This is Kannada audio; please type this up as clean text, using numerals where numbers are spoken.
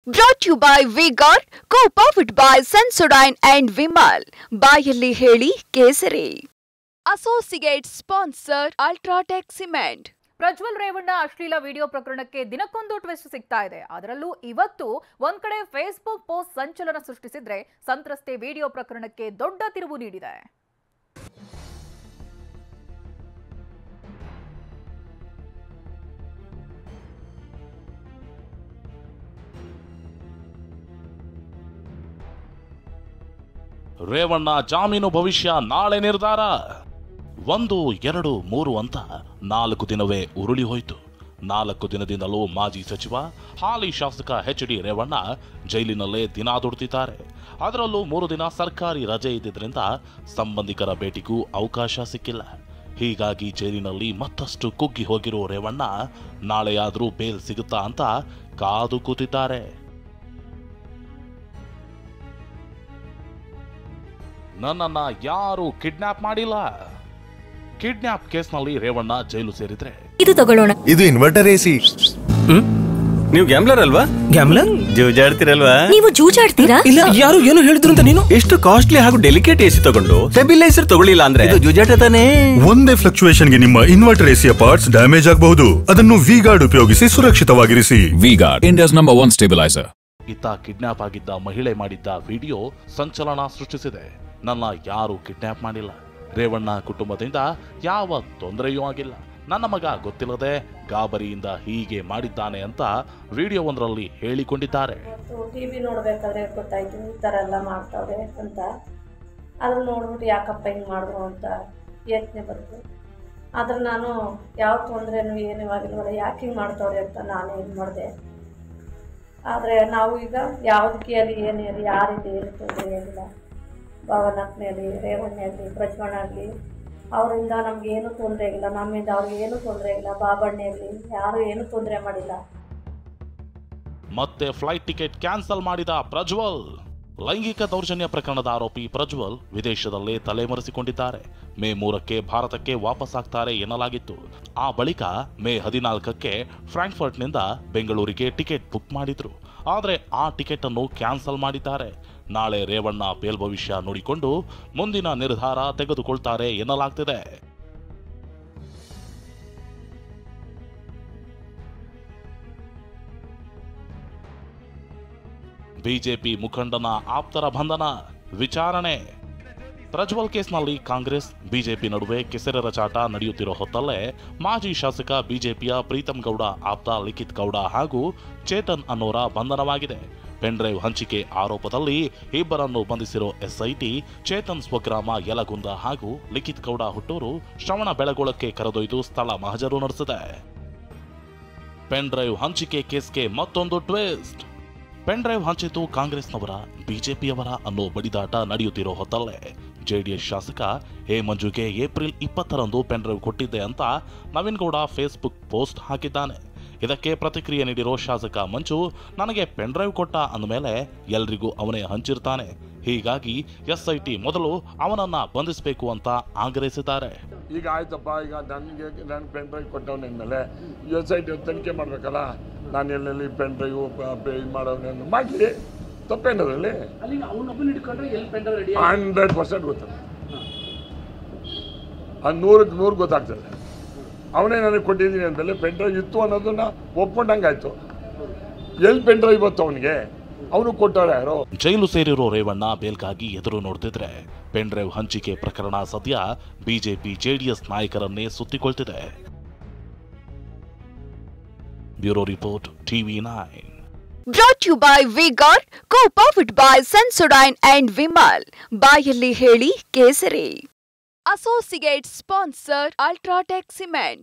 Brought to you by V-Guard, co-powered by Sensodyne and Vimal. ಬಾಯಲ್ಲಿ ಹೇಳಿ ಕೇಸರಿ. Associate sponsor Ultratech Cement. Prajwal Revanna ಅಶ್ಲೀಲ ವಿಡಿಯೋ ಪ್ರಕರಣಕ್ಕೆ ದಿನಕ್ಕೊಂದು ಟ್ವಿಸ್ಟ್ ಸಿಗ್ತಾ ಇದೆ. ಅದರಲ್ಲೂ ಇವತ್ತು ಒಂದ್ ಕಡೆ ಫೇಸ್ಬುಕ್ ಪೋಸ್ಟ್ ಸಂಚಲನ ಸೃಷ್ಟಿಸಿದ್ರೆ, ಸಂತ್ರಸ್ತೆ ವಿಡಿಯೋ ಪ್ರಕರಣಕ್ಕೆ ದೊಡ್ಡ ತಿರುವು ನೀಡಿದೆ. ರೇವಣ್ಣ ಜಾಮೀನು ಭವಿಷ್ಯ ನಾಳೆ ನಿರ್ಧಾರ. 1, 2, 3 ಅಂತ 4 ದಿನವೇ ಉರುಳಿ ಹೋಯಿತು. 4 ದಿನದಿಂದಲೂ ಮಾಜಿ ಸಚಿವ ಹಾಲಿ ಶಾಸಕ ಎಚ್.ಡಿ. ರೇವಣ್ಣ ಜೈಲಿನಲ್ಲೇ ದಿನ ದುಡಿದಿದ್ದಾರೆ. ಅದರಲ್ಲೂ 3 ದಿನ ಸರ್ಕಾರಿ ರಜೆ ಇದ್ದಿದ್ದರಿಂದ ಸಂಬಂಧಿಕರ ಭೇಟಿಗೂ ಅವಕಾಶ ಸಿಕ್ಕಿಲ್ಲ. ಹೀಗಾಗಿ ಜೈಲಿನಲ್ಲಿ ಮತ್ತಷ್ಟು ಕುಗ್ಗಿ ಹೋಗಿರೋ ರೇವಣ್ಣ ನಾಳೆಯಾದರೂ ಬೇಲ್ ಸಿಗುತ್ತಾ ಅಂತ ಕಾದು ಕೂತಿದ್ದಾರೆ. ನನ್ನನ್ನ ಯಾರು ಕಿಡ್ನಾಪ್ ಮಾಡಿಲ್ಲ. ಕಿಡ್ನಾಪ್ ಕೇಸ್ನಲ್ಲಿ ರೇವಣ್ಣ ಜೈಲು ಸೇರಿದ್ರೆ ಇದು ತಗೊಳ್ಳೋಣ. ಇದು ಇನ್ವರ್ಟರ್ ಎಸಿ. ನೀವು ಗ್ಯಾಮ್ಲರ್ ಅಲ್ವಾ? ಗ್ಯಾಮ್ಲರ್ ಜೂಜಾಡ್ತಿರಲ್ವಾ? ನೀವು ಜೂಜಾಡ್ತೀರಾ? ಇಲ್ಲ, ಯಾರು ಏನು ಹೇಳಿದ್ರು ಅಂತ ನೀನು ಎಷ್ಟು ಕಾಸ್ಟ್ಲಿ ಹಾಗೂ ಡೆಲಿಕೇಟ್ ಎಸಿ ತಗೊಂಡು ಸ್ಟೆಬಿಲೈಸರ್ ತಗೊಳ್ಳಿಲ್ಲ ಅಂದ್ರೆ ಇದು ಜೂಜಾಟ ತಾನೇ. ಒಂದೇ ಫ್ಲಕ್ಚುಯೇಷನ್ ಗೆ ನಿಮ್ಮ ಇನ್ವರ್ಟರ್ ಎಸಿಯ ಪಾರ್ಟ್ಸ್ ಡ್ಯಾಮೇಜ್ ಆಗಬಹುದು. ಅದನ್ನು ವಿ-ಗಾರ್ಡ್ ಉಪಯೋಗಿಸಿ ಸುರಕ್ಷಿತವಾಗಿರಿಸಿ. V Guard, India's number 1 stabiliser. ಇತ್ತ ಕಿಡ್ನಾಪ್ ಆಗಿದ್ದ ಮಹಿಳೆ ಮಾಡಿದ್ದ ವಿಡಿಯೋ ಸಂಚಲನ ಸೃಷ್ಟಿಸಿದೆ. ನನ್ನ ಯಾರು ಕಿಡ್ನಾಪ್ ಮಾಡಿಲ್ಲ. ರೇವಣ್ಣ ಕುಟುಂಬದಿಂದ ಯಾವ ತೊಂದರೆಯೂ ಆಗಿಲ್ಲ. ನನ್ನ ಮಗ ಗೊತ್ತಿಲ್ಲದೆ ಗಾಬರಿಯಿಂದ ಹೀಗೆ ಮಾಡಿದ್ದಾನೆ ಅಂತ ವಿಡಿಯೋ ಒಂದರಲ್ಲಿ ಹೇಳಿಕೊಂಡಿದ್ದಾರೆ. ಟಿವಿ ನೋಡ್ಬೇಕಾದ್ರೆ ಗೊತ್ತಾಯ್ತು ಈ ಥರ ಎಲ್ಲ ಮಾಡ್ತಾವ್ರೆ ಅಂತ. ಅದನ್ನ ನೋಡ್ಬಿಟ್ಟು ಯಾಕಪ್ಪ ಹಿಂಗೆ ಮಾಡಿದ್ರು ಅಂತ ಯೋಚನೆ ಬಂತು. ಆದ್ರೆ ನಾನು ಯಾವ ತೊಂದರೆನೂ ಏನೂ ಆಗಿಲ್ವಲ್ಲ, ಯಾಕೆ ಹಿಂಗೆ ಮಾಡ್ತಾವ್ರೆ ಅಂತ ನಾನು ಇದು ಮಾಡಿದೆ. ಆದರೆ ನಾವು ಈಗ ಯಾವುದಕ್ಕೆ ಅಲ್ಲಿ ಏನೇ ಅಲ್ಲಿ ಯಾರಿಂದ ಏನು ತೊಂದರೆ ಆಗಿಲ್ಲ. ಭವನಕ್ಕನಲ್ಲಿ, ರೇವಣ್ಣಲ್ಲಿ, ಪ್ರಜ್ವಣ್ಣ ಆಗಲಿ, ಅವರಿಂದ ನಮಗೇನು ತೊಂದರೆ ಆಗಿಲ್ಲ. ನಮ್ಮಿಂದ ಅವ್ರಿಗೆ ಏನು ತೊಂದರೆ ಇಲ್ಲ. ಬಾಬಣ್ಣೆ ಆಗಲಿ, ಯಾರು ಏನು ತೊಂದರೆ ಮಾಡಿಲ್ಲ. ಮತ್ತೆ ಫ್ಲೈಟ್ ಟಿಕೆಟ್ ಕ್ಯಾನ್ಸಲ್ ಮಾಡಿದ ಪ್ರಜ್ವಲ್. ಲೈಂಗಿಕ ದೌರ್ಜನ್ಯ ಪ್ರಕರಣದ ಆರೋಪಿ ಪ್ರಜ್ವಲ್ ವಿದೇಶದಲ್ಲೇ ತಲೆಮರೆಸಿಕೊಂಡಿದ್ದಾರೆ. ಮೇ 3ಕ್ಕೆ ಭಾರತಕ್ಕೆ ವಾಪಸ್ ಆಗ್ತಾರೆ ಎನ್ನಲಾಗಿತ್ತು. ಆ ಬಳಿಕ ಮೇ 14ಕ್ಕೆ ಫ್ರಾಂಕ್ಫರ್ಟ್ನಿಂದ ಬೆಂಗಳೂರಿಗೆ ಟಿಕೆಟ್ ಬುಕ್ ಮಾಡಿದ್ರು. ಆದರೆ ಆ ಟಿಕೆಟ್ ಅನ್ನು ಕ್ಯಾನ್ಸಲ್ ಮಾಡಿದ್ದಾರೆ. ನಾಳೆ ರೇವಣ್ಣ ಬೇಲ್ ಭವಿಷ್ಯ ನೋಡಿಕೊಂಡು ಮುಂದಿನ ನಿರ್ಧಾರ ತೆಗೆದುಕೊಳ್ತಾರೆ ಎನ್ನಲಾಗ್ತಿದೆ. ಬಿಜೆಪಿ ಮುಖಂಡನ ಆಪ್ತರ ಬಂಧನ, ವಿಚಾರಣೆ. ಪ್ರಜ್ವಲ್ ಕೇಸ್ನಲ್ಲಿ ಕಾಂಗ್ರೆಸ್ ಬಿಜೆಪಿ ನಡುವೆ ಕೆಸರೆರಚಾಟ ನಡೆಯುತ್ತಿರೋ ಹೊತ್ತಲ್ಲೇ ಮಾಜಿ ಶಾಸಕ ಬಿಜೆಪಿಯ ಪ್ರೀತಂ ಗೌಡ ಆಪ್ತ ಲಿಖಿತ್ ಗೌಡ ಹಾಗೂ ಚೇತನ್ ಅನ್ನೋರ ಬಂಧನವಾಗಿದೆ. ಪೆನ್ಡ್ರೈವ್ ಹಂಚಿಕೆ ಆರೋಪದಲ್ಲಿ ಇಬ್ಬರನ್ನು ಬಂಧಿಸಿರೋ ಎಸ್ಐಟಿ ಚೇತನ್ ಸ್ವಗ್ರಾಮ ಯಲಗುಂದ ಹಾಗೂ ಲಿಖಿತ್ ಗೌಡ ಹುಟ್ಟೂರು ಶ್ರವಣ ಬೆಳಗೊಳಕ್ಕೆ ಕರೆದೊಯ್ದು ಸ್ಥಳ ಮಹಜರು ನಡೆಸಿದೆ. ಪೆನ್ಡ್ರೈವ್ ಹಂಚಿಕೆ ಕೇಸ್ಗೆ ಮತ್ತೊಂದು ಟ್ವಿಸ್ಟ್. ಪೆನ್ಡ್ರೈವ್ ಹಂಚಿತು ಕಾಂಗ್ರೆಸ್ನವರ ಬಿಜೆಪಿಯವರ ಅನ್ನೋ ಬಡಿದಾಟ ನಡೆಯುತ್ತಿರೋ ಹೊತ್ತಲ್ಲೇ ಜೆಡಿಎಸ್ ಶಾಸಕ ಎ ಮಂಜುಗೆ ಏಪ್ರಿಲ್ 20ರಂದು ಪೆನ್ಡ್ರೈವ್ ಕೊಟ್ಟಿದ್ದೆ ಅಂತ ನವೀನ್ ಗೌಡ ಫೇಸ್ಬುಕ್ ಪೋಸ್ಟ್ ಹಾಕಿದ್ದಾನೆ. ಇದಕ್ಕೆ ಪ್ರತಿಕ್ರಿಯೆ ನೀಡಿರೋ ಶಾಸಕ ಮಂಜು, ನನಗೆ ಪೆನ್ಡ್ರೈವ್ ಕೊಟ್ಟ ಅಂದಮೇಲೆ ಎಲ್ರಿಗೂ ಅವನೇ ಹಂಚಿರ್ತಾನೆ. ಹೀಗಾಗಿ ಎಸ್ಐಟಿ ಮೊದಲು ಅವನನ್ನ ಬಂಧಿಸಬೇಕು ಅಂತ ಆಗ್ರಹಿಸಿದ್ದಾರೆ. ಈಗ ಆಯ್ತಪ್ಪ, ಈಗ ನಾನು ಪೆನ್ಡ್ರೈವ್ ಕೊಟ್ಟವನ ಮೇಲೆ ಎಸ್ಐಟಿ ತನಿಖೆ ಮಾಡಬೇಕಲ್ಲ. ನಾನು ಎಲ್ಲೆಲ್ಲಿ ಪೆನ್ಡ್ರೈವ್ ಇದು ಮಾಡೋನು ಮಾಡಲಿ, ತಪ್ಪೇನದ್ರಲ್ಲಿ 100% ಗೊತ್ತಲ್ಲ. 100% ಗೊತ್ತಾಗ್ತದೆ. ಅವನೇ ನನಗೆ ಕೊಟ್ಟಿದ್ದೀನಿ ಅಂತಲೇ ಪೆನ್ಡ್ರೈವ್ ಇತ್ತು ಅನ್ನೋದನ್ನ ಒಪ್ಕೊಂಡಂಗಾಯ್ತು. ಎಲ್ಲಿ ಪೆನ್ಡ್ರೈವ್ ಬತ್ತು ಅವನಿಗೆ? ಅವನು ಕೊಟ್ಟವ್ರು ಯಾರು? ಜೈಲು ಸೇರಿರೋ ರೇವಣ್ಣ ಬೇಲ್ಗಾಗಿ ಎದುರು ನೋಡ್ತಿದ್ರೆ ಪೆನ್ಡ್ರೈವ್ ಹಂಚಿಕೆ ಪ್ರಕರಣ ಸದ್ಯ ಬಿಜೆಪಿ ಜೆಡಿಎಸ್ ನಾಯಕರನ್ನೇ ಸುತ್ತಿಕೊಳ್ತಿದೆ. Bureau report TV9. Brought to you by V-Guard, co-powered by Sensodyne and Vimal. ಬಾಯಲ್ಲಿ ಹೇಳಿ ಕೇಸರಿ. Associate sponsor Ultratech Cement.